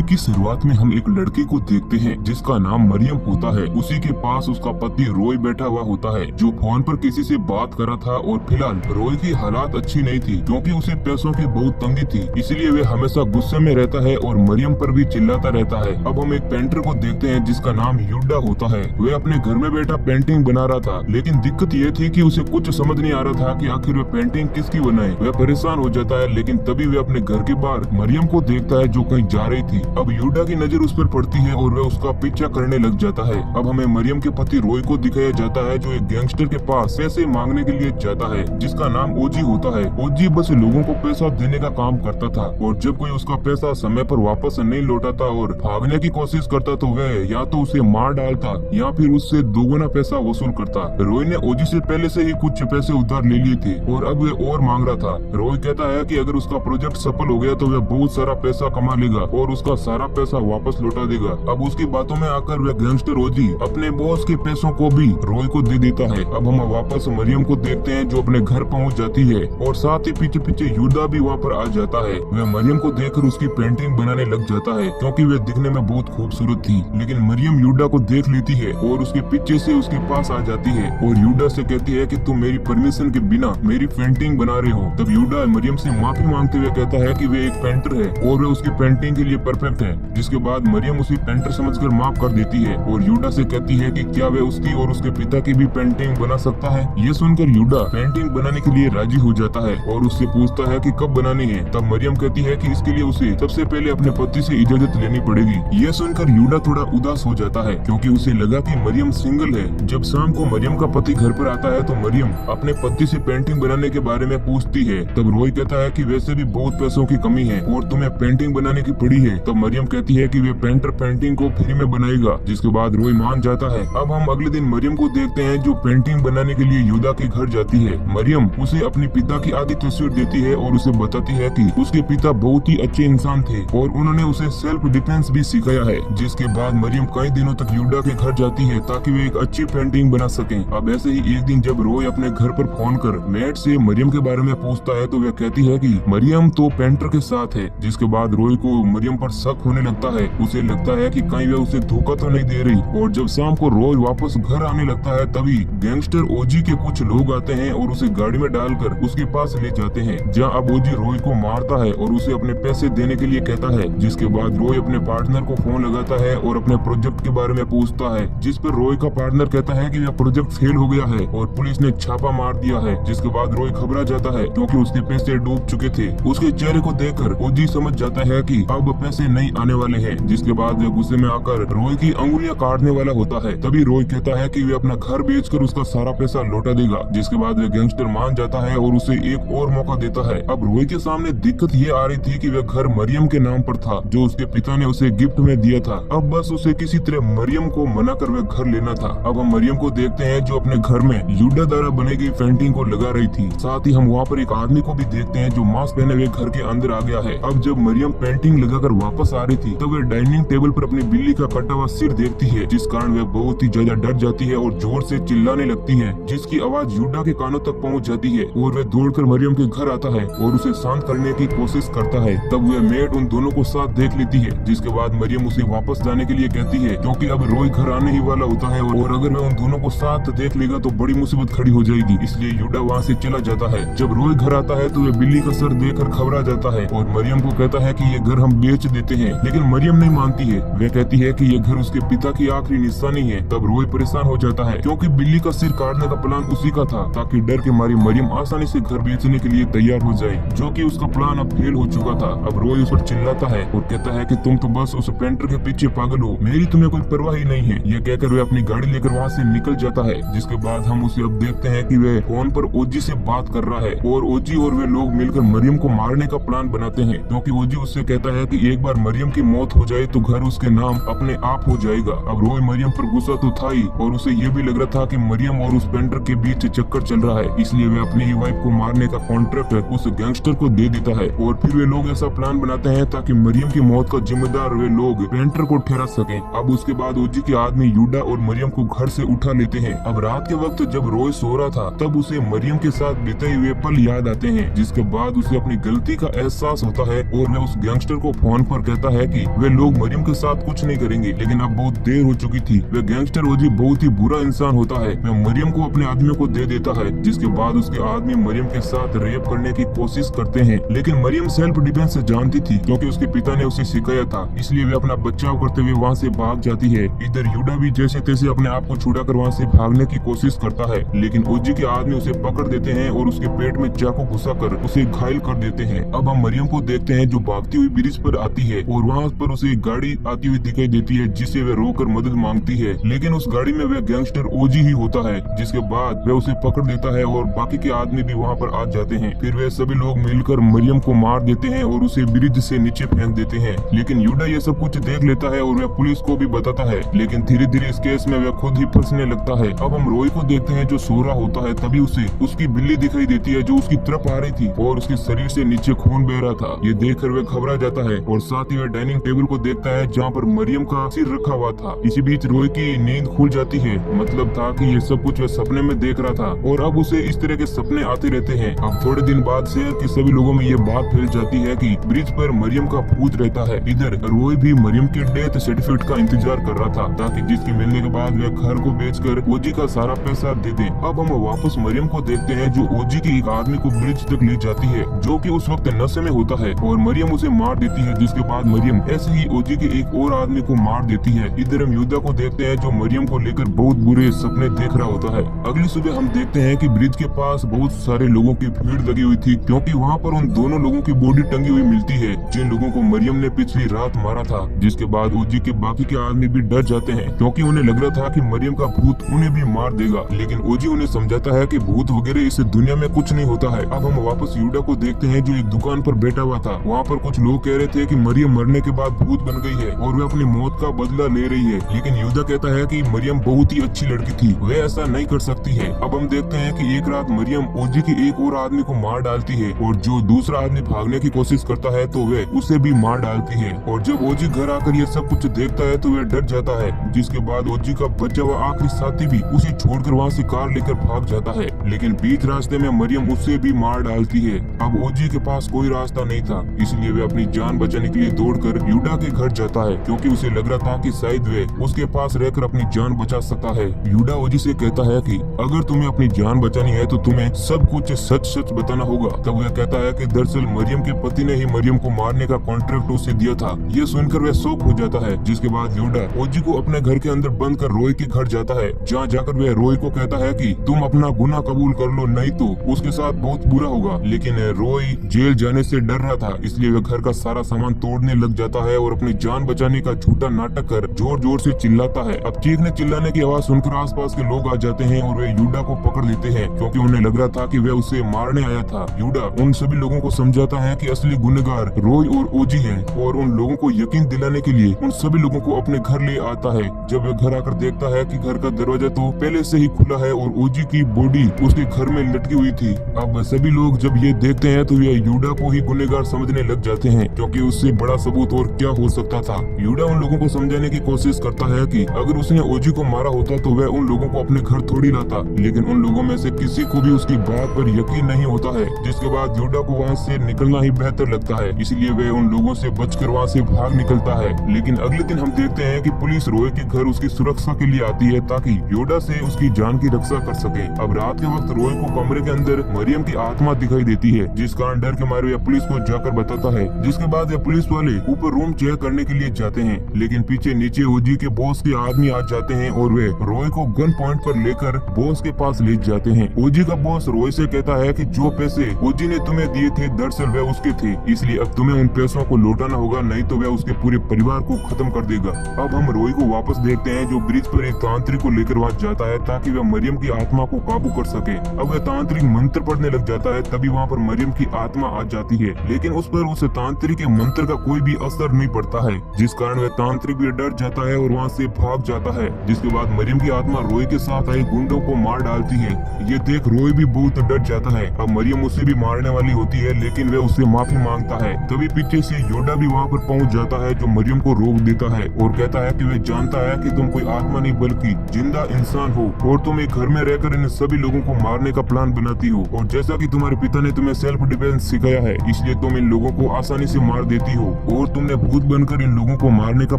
की शुरुआत में हम एक लड़की को देखते हैं जिसका नाम मरियम होता है। उसी के पास उसका पति रॉय बैठा हुआ होता है जो फोन पर किसी से बात कर रहा था। और फिलहाल रॉय की हालात अच्छी नहीं थी क्योंकि उसे पैसों की बहुत तंगी थी, इसलिए वे हमेशा गुस्से में रहता है और मरियम पर भी चिल्लाता रहता है। अब हम एक पेंटर को देखते हैं जिसका नाम युडा होता है। वह अपने घर में बैठा पेंटिंग बना रहा था, लेकिन दिक्कत ये थी कि उसे कुछ समझ नहीं आ रहा था कि आखिर वह पेंटिंग किसकी बनाए। वह परेशान हो जाता है, लेकिन तभी वह अपने घर के बाहर मरियम को देखता है जो कहीं जा रही थी। अब युडा की नजर उस पर पड़ती है और वह उसका पीछा करने लग जाता है। अब हमें मरियम के पति रॉय को दिखाया जाता है जो एक गैंगस्टर के पास पैसे मांगने के लिए जाता है जिसका नाम ओजी होता है। ओजी बस लोगों को पैसा देने का काम करता था और जब कोई उसका पैसा समय पर वापस नहीं लौटाता और भागने की कोशिश करता तो वह या तो उसे मार डालता या फिर उससे दोगुना पैसा वसूल करता। रॉय ने ओजी से पहले से ही कुछ पैसे उधार ले लिए थे और अब वह और मांग रहा था। रॉय कहता है कि अगर उसका प्रोजेक्ट सफल हो गया तो वह बहुत सारा पैसा कमा लेगा और उसका सारा पैसा वापस लौटा देगा। अब उसकी बातों में आकर वह गैंगस्टर ओजी अपने बॉस के पैसों को भी रॉय को दे देता है। अब हम वापस मरियम को देखते हैं जो अपने घर पहुंच जाती है और साथ ही पीछे पीछे युडा भी वहाँ पर आ जाता है। वह मरियम को देखकर उसकी पेंटिंग बनाने लग जाता है क्योंकि वह दिखने में बहुत खूबसूरत थी। लेकिन मरियम युडा को देख लेती है और उसके पीछे से उसके पास आ जाती है और युडा से कहती है कि तुम मेरी परमिशन के बिना मेरी पेंटिंग बना रहे हो। तब युडा मरियम से माफी मांगते हुए कहता है कि वे एक पेंटर है और वे उसकी पेंटिंग के लिए परफेक्ट है। जिसके बाद मरियम उसे पेंटर समझकर माफ कर देती है और युडा से कहती है कि क्या वे उसकी और उसके पिता की भी पेंटिंग बना सकता है। ये सुनकर युडा पेंटिंग बनाने के लिए राजी हो जाता है और उससे पूछता है कि कब बनानी है। तब मरियम कहती है कि इसके लिए उसे सबसे पहले अपने पति से इजाजत लेनी पड़ेगी। ये सुनकर युडा थोड़ा उदास हो जाता है क्योंकि उसे लगा कि मरियम सिंगल है। जब शाम को मरियम का पति घर पर आता है तो मरियम अपने पति से पेंटिंग बनाने के बारे में पूछती है। तब रॉय कहता है कि वैसे भी बहुत पैसों की कमी है और तुम्हें पेंटिंग बनाने की पड़ी है। तब मरियम कहती है कि वे पेंटर पेंटिंग को फ्री में बनाएगा, जिसके बाद रॉय मान जाता है। अब हम अगले दिन मरियम को देखते हैं जो पेंटिंग बनाने के लिए युडा के घर जाती है। मरियम उसे अपने पिता की आधी तस्वीर देती है और उसे बताती है कि उसके पिता बहुत ही अच्छे इंसान थे और उन्होंने उसे सेल्फ डिफेंस भी सिखाया है। जिसके बाद मरियम कई दिनों तक युडा के घर जाती है ताकि वे एक अच्छी पेंटिंग बना सकें। अब ऐसे ही एक दिन जब रॉय अपने घर पर फोन कर मेट से मरियम के बारे में पूछता है तो वह कहती है कि मरियम तो पेंटर के साथ है। जिसके बाद रॉय को मरियम पर शक होने लगता है। उसे लगता है कि कहीं वह उसे धोखा तो नहीं दे रही। और जब शाम को रॉय वापस घर आने लगता है तभी गैंगस्टर ओजी के कुछ लोग आते हैं और उसे गाड़ी में डालकर उसके पास ले जाते हैं, जहां अब ओजी रॉय को मारता है और उसे अपने पैसे देने के लिए कहता है। जिसके बाद रॉय अपने पार्टनर को फोन लगाता है और अपने प्रोजेक्ट के बारे में पूछता है, जिस पर रॉय का पार्टनर कहता है कि यह प्रोजेक्ट फेल हो गया है और पुलिस ने छापा मार दिया है। जिसके बाद रॉय घबरा जाता है क्योंकि उसके पैसे डूब चुके थे। उसके चेहरे को देखकर ओजी समझ जाता है कि अब पैसे नहीं आने वाले हैं। जिसके बाद वह गुस्से में आकर रॉय की अंगुलियां काटने वाला होता है। तभी रॉय कहता है कि वे अपना घर बेचकर उसका सारा पैसा लौटा देगा। जिसके बाद वह गैंगस्टर मान जाता है और उसे एक और मौका देता है। अब रॉय के सामने दिक्कत ये आ रही थी कि वह घर मरियम के नाम पर था जो उसके पिता ने उसे गिफ्ट में दिया था। अब बस उसे किसी तरह मरियम को मना कर वह घर लेना था। अब हम मरियम को देखते हैं जो अपने घर में युडा द्वारा बनाई गई पेंटिंग को लगा रही थी। साथ ही हम वहाँ पर एक आदमी को भी देखते हैं जो मास्क पहने हुए घर के अंदर आ गया है। अब जब मरियम पेंटिंग लगाकर वापस आ रही थी तब वह डाइनिंग टेबल पर अपनी बिल्ली का कटा हुआ सिर देखती है, जिस कारण वह बहुत ही ज्यादा डर जाती है और जोर से चिल्लाने लगती है, जिसकी आवाज युडा के कानों तक पहुंच जाती है और वह दौड़कर मरियम के घर आता है और उसे शांत करने की कोशिश करता है। तब वह मेड उन दोनों को साथ देख लेती है। जिसके बाद मरियम उसे वापस जाने के लिए कहती है क्योंकि अब रॉय घर आने ही वाला होता है और अगर वह उन दोनों को साथ देख लेगा तो बड़ी मुसीबत खड़ी हो जाएगी। इसलिए युडा वहाँ से चला जाता है। जब रॉय घर आता है तो वह बिल्ली का सर देखकर घबरा जाता है और मरियम को कहता है कि ये घर हम बेच देते हैं, लेकिन मरियम नहीं मानती है। वह कहती है कि ये घर उसके पिता की आखिरी निशानी है। तब रॉय परेशान हो जाता है क्योंकि बिल्ली का सिर काटने का प्लान उसी का था ताकि डर के मारी मरियम आसानी से घर बेचने के लिए तैयार हो जाए, जो कि उसका प्लान अब फेल हो चुका था। अब रॉय उस पर चिल्लाता है और कहता है कि तुम तो बस उस पेंटर के पीछे पागल हो, मेरी तुम्हें कोई परवाह ही नहीं है। यह कहकर वह अपनी गाड़ी लेकर वहाँ से निकल जाता है। जिसके बाद हम उसे अब देखते हैं कि वह फोन पर ओजी से बात कर रहा है और ओजी और वे लोग मिलकर मरियम को मारने का प्लान बनाते हैं क्योंकि ओजी उससे कहता है कि एक बार मरियम की मौत हो जाए तो घर उसके नाम अपने आप हो जाएगा। अब रॉय मरियम पर गुस्सा तो था ही और उसे ये भी लग रहा था कि मरियम और उस पेंटर के बीच चक्कर चल रहा है, इसलिए वे अपनी ही वाइफ को मारने का कॉन्ट्रैक्ट उस गैंगस्टर को दे देता है। और फिर वे लोग ऐसा प्लान बनाते हैं ताकि मरियम की मौत का जिम्मेदार वे लोग पेंटर को ठहरा सके। अब उसके बाद ओजी के आदमी युडा और मरियम को घर से उठा लेते हैं। अब रात के वक्त जब रॉय सो रहा था तब उसे मरियम के साथ बीते हुए पल याद आते हैं, जिसके बाद उसे अपनी गलती का एहसास होता है और वह उस गैंगस्टर को फोन पर कहता करता है कि वे लोग मरियम के साथ कुछ नहीं करेंगे, लेकिन अब बहुत देर हो चुकी थी। वे गैंगस्टर ओजी बहुत ही बुरा इंसान होता है। वह मरियम को अपने आदमियों को दे देता है, जिसके बाद उसके आदमी मरियम के साथ रेप करने की कोशिश करते हैं। लेकिन मरियम सेल्फ डिफेंस से जानती थी, क्योंकि उसके पिता ने उसे सिखाया था, इसलिए वे अपना बचाव करते हुए वहाँ से भाग जाती है। इधर यूडा भी जैसे तैसे अपने आप को छुड़ाकर वहाँ से भागने की कोशिश करता है, लेकिन ओजी के आदमी उसे पकड़ देते हैं और उसके पेट में चाकू घुसाकर उसे घायल कर देते हैं। अब हम मरियम को देखते हैं जो भागती हुई ब्रिज पर आती है और वहाँ पर उसे एक गाड़ी आती हुई दिखाई देती है, जिसे वे रोककर मदद मांगती है। लेकिन उस गाड़ी में वह गैंगस्टर ओजी ही होता है, जिसके बाद वह उसे पकड़ देता है और बाकी के आदमी भी वहाँ पर आ जाते हैं। फिर वे सभी लोग मिलकर मरियम को मार देते हैं और उसे ब्रिज से नीचे फेंक देते हैं। लेकिन यूडा ये सब कुछ देख लेता है और वह पुलिस को भी बताता है, लेकिन धीरे धीरे इस केस में वह खुद ही फंसने लगता है। अब हम रोय को देखते हैं जो सो रहा होता है, तभी उसे उसकी बिल्ली दिखाई देती है जो उसकी तरफ आ रही थी और उसके शरीर से नीचे खून बह रहा था। ये देखकर वह घबरा जाता है और साथ ही वह डाइनिंग टेबल को देखता है जहाँ पर मरियम का सिर रखा हुआ था। इसी बीच रोय की नींद खुल जाती है, मतलब था कि ये सब कुछ वह सपने में देख रहा था और अब उसे इस तरह के सपने आते रहते हैं। अब थोड़े दिन बाद शहर के सभी लोगों में ये बात फैल जाती है कि ब्रिज पर मरियम का भूत रहता है। इधर रोय भी मरियम के डेथ सर्टिफिकेट का इंतजार कर रहा था, ताकि जिसके मिलने के बाद वह घर को बेचकर ओजी का सारा पैसा दे दे। अब हम वापस मरियम को देखते हैं जो ओजी के एक आदमी को ब्रिज तक ले जाती है, जो कि उस वक्त नशे में होता है, और मरियम उसे मार देती है, जिसके बाद मरियम ऐसे ही ओजी के एक और आदमी को मार देती है। इधर हम युद्धा को देखते हैं जो मरियम को लेकर बहुत बुरे सपने देख रहा होता है। अगली सुबह हम देखते हैं कि ब्रिज के पास बहुत सारे लोगों की भीड़ लगी हुई थी, क्योंकि वहाँ पर उन दोनों लोगों की बॉडी टंगी हुई मिलती है जिन लोगों को मरियम ने पिछली रात मारा था। जिसके बाद ओजी के बाकी के आदमी भी डर जाते हैं, क्योंकि उन्हें लग रहा था कि मरियम का भूत उन्हें भी मार देगा। लेकिन ओजी उन्हें समझाता है कि भूत वगैरह इस दुनिया में कुछ नहीं होता है। अब हम वापस यूडा को देखते हैं जो एक दुकान पर बैठा हुआ था। वहाँ पर कुछ लोग कह रहे थे कि मरियम मरने के बाद भूत बन गई है और वह अपनी मौत का बदला ले रही है, लेकिन यूदा कहता है कि मरियम बहुत ही अच्छी लड़की थी, वह ऐसा नहीं कर सकती है। अब हम देखते हैं कि एक रात मरियम ओजी के एक और आदमी को मार डालती है और जो दूसरा आदमी भागने की कोशिश करता है तो वह उसे भी मार डालती है। और जब ओजी घर आकर ये सब कुछ देखता है तो वह डर जाता है, जिसके बाद ओजी का बचा हुआ आखिरी साथी भी उसे छोड़कर वहाँ से कार लेकर भाग जाता है। लेकिन बीच रास्ते में मरियम उसे भी मार डालती है। अब ओजी के पास कोई रास्ता नहीं था, इसलिए वह अपनी जान बचाने के लिए दौड़कर यूडा के घर जाता है, क्योंकि उसे लग रहा था कि शायद वह उसके पास रहकर अपनी जान बचा सकता है। यूडा ओजी से कहता है कि अगर तुम्हें अपनी जान बचानी है तो तुम्हें सब कुछ सच सच बताना होगा। तब वह कहता है कि दरअसल मरियम के पति ने ही मरियम को मारने का कॉन्ट्रैक्ट उसे दिया था। ये सुनकर वह शॉक हो जाता है, जिसके बाद यूडा ओजी को अपने घर के अंदर बंद कर रोय के घर जाता है, जहाँ जाकर वह रोय को कहता है कि तुम अपना गुनाह कबूल कर लो, नहीं तो उसके साथ बहुत बुरा होगा। लेकिन रोय जेल जाने से डर रहा था, इसलिए वह घर का सारा सामान तोड़ने लग जाता है और अपनी जान बचाने का झूठा नाटक कर जोर जोर से चिल्लाता है। अब चीखने चिल्लाने की आवाज सुनकर आसपास के लोग आ जाते हैं और वे यूडा को पकड़ लेते हैं, क्योंकि उन्हें लग रहा था कि वह उसे मारने आया था। यूडा उन सभी लोगों को समझाता है कि असली गुनहगार रोय और ओजी हैं, और उन लोगों को यकीन दिलाने के लिए उन सभी लोगों को अपने घर ले आता है। जब वह घर आकर देखता है कि घर का दरवाजा तो पहले से ही खुला है और ओजी की बॉडी उसके घर में लटकी हुई थी। अब सभी लोग जब ये देखते हैं तो यह यूडा को ही गुनहगार समझने लग जाते हैं, क्योंकि उससे बड़ा सबूत और क्या हो सकता था। यूडा उन लोगों को समझाने की कोशिश करता है कि अगर उसने ओजी को मारा होता तो वह उन लोगों को अपने घर थोड़ी लाता, लेकिन उन लोगों में से किसी को भी उसकी बात पर यकीन नहीं होता है। जिसके बाद यूडा को वहाँ से निकलना ही बेहतर लगता है, इसलिए वह उन लोगों से बचकर वहाँ से भाग निकलता है। लेकिन अगले दिन हम देखते हैं कि पुलिस रोय के घर उसकी सुरक्षा के लिए आती है, ताकि यूडा से उसकी जान की रक्षा कर सके। अब रात के वक्त रोय को कमरे के अंदर मरियम की आत्मा दिखाई देती है, जिस कारण डर के मारे वह पुलिस को जाकर बताता है। जिसके बाद वह पुलिस वाले ऊपर रूम चेक करने के लिए जाते हैं, लेकिन पीछे नीचे ओजी के बॉस के आदमी आ जाते हैं और वे रोय को गन पॉइंट पर लेकर बॉस के पास ले जाते हैं। ओजी का बॉस रोय से कहता है कि जो पैसे ओजी ने तुम्हें दिए थे दरअसल वह उसके थे, इसलिए अब तुम्हें उन पैसों को लौटाना होगा, नहीं तो वह उसके पूरे परिवार को खत्म कर देगा। अब हम रोय को वापस देखते हैं जो ब्रिज पर एक तांत्रिक को लेकर वहाँ जाता है, ताकि वह मरियम की आत्मा को काबू कर सके। अब वह तांत्रिक मंत्र पढ़ने लग जाता है, तभी वहाँ पर मरियम की आत्मा आ जाती है, लेकिन उस पर उस तांत्रिक के मंत्र का कोई भी असर नहीं पड़ता है, जिस कारण वह तांत्रिक भी डर जाता है और वहाँ से भाग जाता है। जिसके बाद मरियम की आत्मा रोय के साथ आए गुंडों को मार डालती है। ये देख रोय भी बहुत डर जाता है। अब मरियम उसे भी मारने वाली होती है, लेकिन वह उससे माफी मांगता है। तभी पीछे से योडा भी वहाँ पर पहुँच जाता है, जो मरियम को रोक देता है और कहता है कि वह जानता है कि तुम कोई आत्मा नहीं बल्कि जिंदा इंसान हो, और तुम एक घर में रहकर इन सभी लोगों को मारने का प्लान बनाती हो, और जैसा कि तुम्हारे पिता ने तुम्हें सेल्फ डिफेंस सिखाया है, इसलिए तुम इन लोगों को आसानी से मार देती हो। और तुमने भूत बनकर इन लोगों को मारने का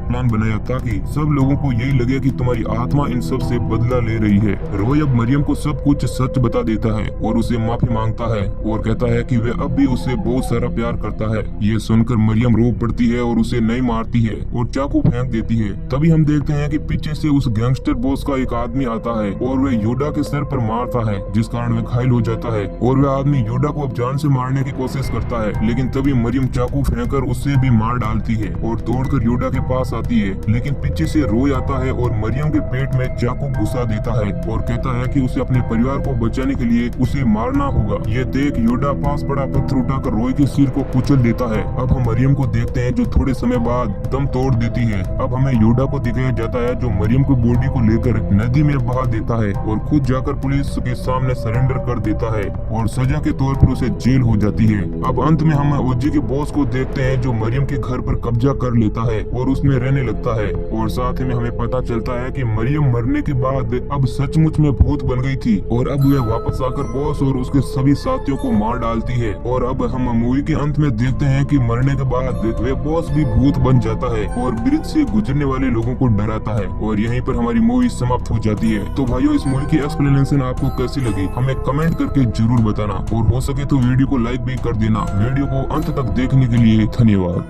प्लान बनाया ताकि सब लोगों को यही लगे कि तुम्हारी आत्मा इन सब से बदला ले रही है। रॉय अब मरियम को सब कुछ सच बता देता है और उसे माफी मांगता है और कहता है कि वह अब भी उससे बहुत सारा प्यार करता है। ये सुनकर मरियम रो पड़ती है और उसे नहीं मारती है और चाकू फेंक देती है। तभी हम देखते हैं कि पीछे से उस गैंगस्टर बॉस का एक आदमी आता है और वह योडा के सर पर मारता है, जिस कारण वह घायल हो जाता है और वह आदमी योडा को अब जान से मारने की कोशिश करता है। लेकिन तभी मरियम चाकू फेंककर उससे भी मार डालती है और दौड़कर योडा के पास आती है। लेकिन पीछे से रॉय आता है और मरियम के पेट में चाकू घुसा देता है और कहता है कि उसे अपने परिवार को बचाने के लिए उसे मारना होगा। ये देख योडा पास पड़ा पत्थर उठाकर रॉय के सिर को कुचल देता है। अब हम मरियम को देखते हैं जो थोड़े समय बाद दम तोड़ देती है। अब हमें योडा को दिखाया जाता है जो मरियम की बॉडी को लेकर नदी में बहा देता है और खुद जाकर पुलिस के सामने सरेंडर कर देता है और सजा के तौर पर उसे जेल हो जाती है। अब अंत में हम ओजी के बॉस को देखते हैं जो मरियम के घर पर कब्जा कर लेता है और उसमें रहने लगता है और साथ ही में हमें पता चलता है कि मरियम मरने के बाद अब सचमुच में भूत बन गई थी और अब वह वापस आकर बॉस और उसके सभी साथियों को मार डालती है। और अब हम मूवी के अंत में देखते हैं कि मरने के बाद वह बॉस भी भूत बन जाता है और ब्रिज से गुजरने वाले लोगों को डराता है और यहीं पर हमारी मूवी समाप्त हो जाती है। तो भाइयों, इस मूवी की एक्सप्लेनेशन आपको कैसी लगी हमें कमेंट करके जरूर बताना और हो सके तो वीडियो को लाइक भी कर देना। वीडियो को अंत तक देखने के लिए धन्यवाद।